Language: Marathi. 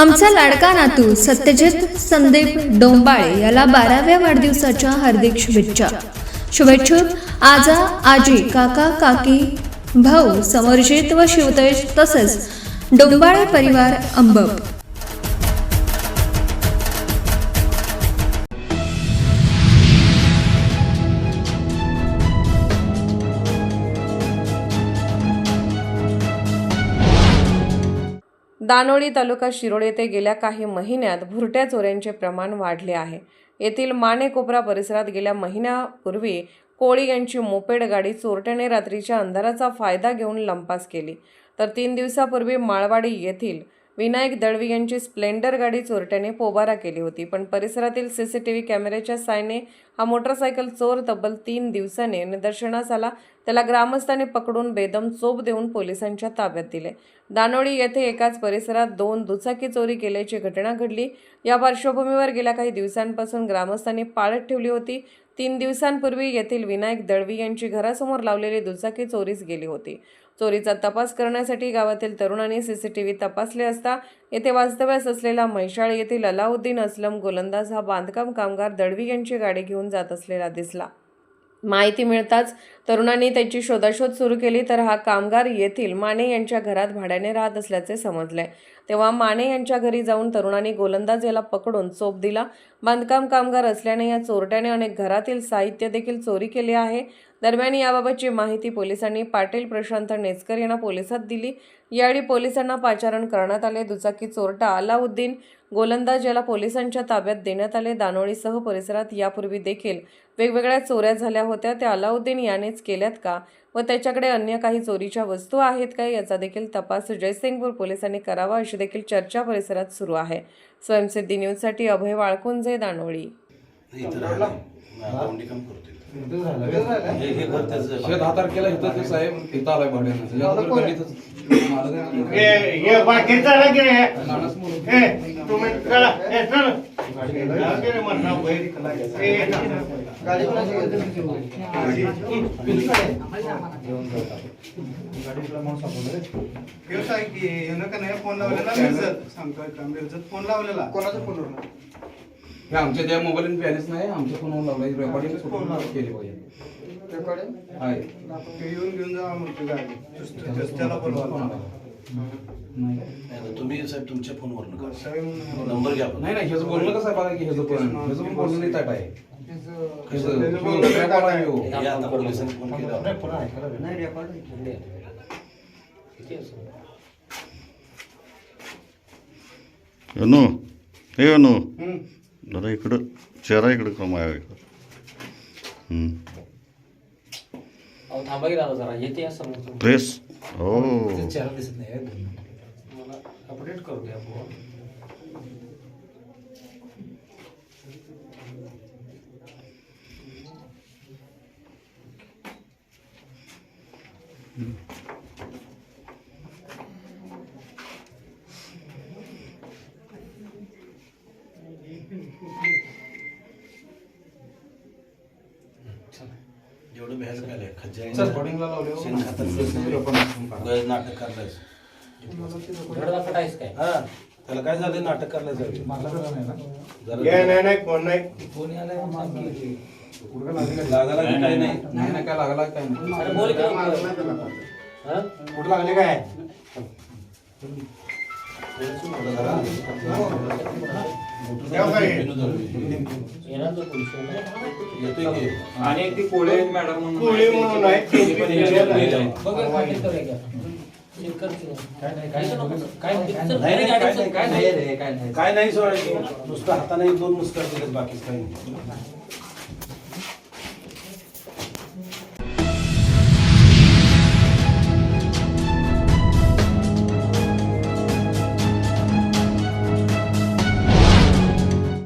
आमचा लाडका नातू सत्यजित संदीप डोंबाळे याला 12व्या वाढदिवसाच्या हार्दिक शुभेच्छा. शुभेच्छुक आजा, आजी, काका, काकी, भाऊ समरजित व शिवतेज तसेच डोंबाळे परिवार अंबप. दानोळी तालुका शिरोळ येथे गेल्या काही महिन्यात भुरट्या चोऱ्यांचे प्रमाण वाढले आहे. येथील माने कोपरा परिसरात गेल्या महिन्यापूर्वी कोळी यांची मोपेड गाडी चोरट्याने रात्रीच्या अंधाराचा फायदा घेऊन लंपास केली, तर 3 दिवसापूर्वी माळवाडी येथील विनायक दळवी यांची स्प्लेंडर गाडी चोरट्याने पोबारा केली होती. पण परिसरातील सीसीटीव्ही कॅमेऱ्याच्या साहाय्याने हा मोटरसायकल चोर तब्बल 3 दिवसांनी निदर्शनास आला. त्याला ग्रामस्थांनी पकडून बेदम चोप देऊन पोलिसांच्या ताब्यात दिले. दानोळी येथे एकाच परिसरात 2 दुचाकी चोरी केल्याची घटना घडली. या पार्श्वभूमीवर गेल्या काही दिवसांपासून ग्रामस्थांनी पाळत ठेवली होती. 3 दिवसांपूर्वी येथील विनायक दळवी यांची घरासमोर लावलेली दुचाकी चोरीस गेली होती. चोरीचा तपास करण्यासाठी गावातील तरुणांनी सीसीटीव्ही तपासले असता येथे वास्तव्यास असलेला म्हैसाळ येथील अलाउद्दीन असलम गोलंदाज हा बांधकाम कामगार दळवी यांची गाडी घेऊन जात असलेला दिसला. माहिती मिळताच तरुणांनी त्याची शोधाशोध सुरू केली, तर हा कामगार येथील माने यांच्या घरात भाड्याने राहत असल्याचे समजले. तेव्हा माने यांच्या घरी जाऊन तरुणांनी गोलंदाज याला पकडून चोप दिला. बांधकाम कामगार असल्याने या चोरट्याने अनेक घरातील साहित्य देखील चोरी केले आहे. दरम्यान याबाबतची माहिती पोलिसांनी पाटील प्रशांत नेचकर यांना पोलिसात दिली. यावेळी पोलिसांना पाचारण करण्यात आले. दुचाकी चोरटा अलाउद्दीन गोलंदाज याला पोलिसांच्या ताब्यात देण्यात आले. दानोळीसह परिसरात यापूर्वी देखील वेगवेगळ्या चोऱ्या झाल्या होत्या, त्या अलाउद्दीन यानेच केल्यात का व त्याच्याकडे अन्य काही चोरीच्या वस्तू आहेत का याचा देखील तपास जयसिंगपूर पोलिसांनी करावा अशी देखील चर्चा परिसरात सुरू आहे. स्वयंसिद्धी न्यूजसाठी अभय वाळकुंजे, दानोळी. आमच्या त्या मोबाईल बॅलन्स नाही, आमच्या फोनवर लावला रेकॉर्डिंग केली पाहिजे. घेऊन जावा म्हणतो गाडी त्याला तुम्ही साहेब तुमच्या फोनवर नंबर घ्या. नाही नाही, ह्याचं बोलणं कसं आहे बघा की ह्याचं पण बोलणं नाही ताट आहे. अनु हे अनु जरा इकडं चेहरा इकडं कमाया इकडं. थांबा की दादा जरा येते समोर प्रेस हो चेहरा दिसत नाही. मला अपडेट करू द्या. जेवढं बॅल काय खज्जा रेकॉर्डिंगला लावले नाटक करलाय फटायस काय. हा त्याला काय झालं, नाटक करलाय लागायला काय नाही. नाही काय लागला काय नाही. बोल कुठं लागले काय आणि ती कोळे मॅडम म्हणून काय नाही सोडायचं, नुसतं हाताने 2 मुस्कार दिलेत, बाकीच काही नाही.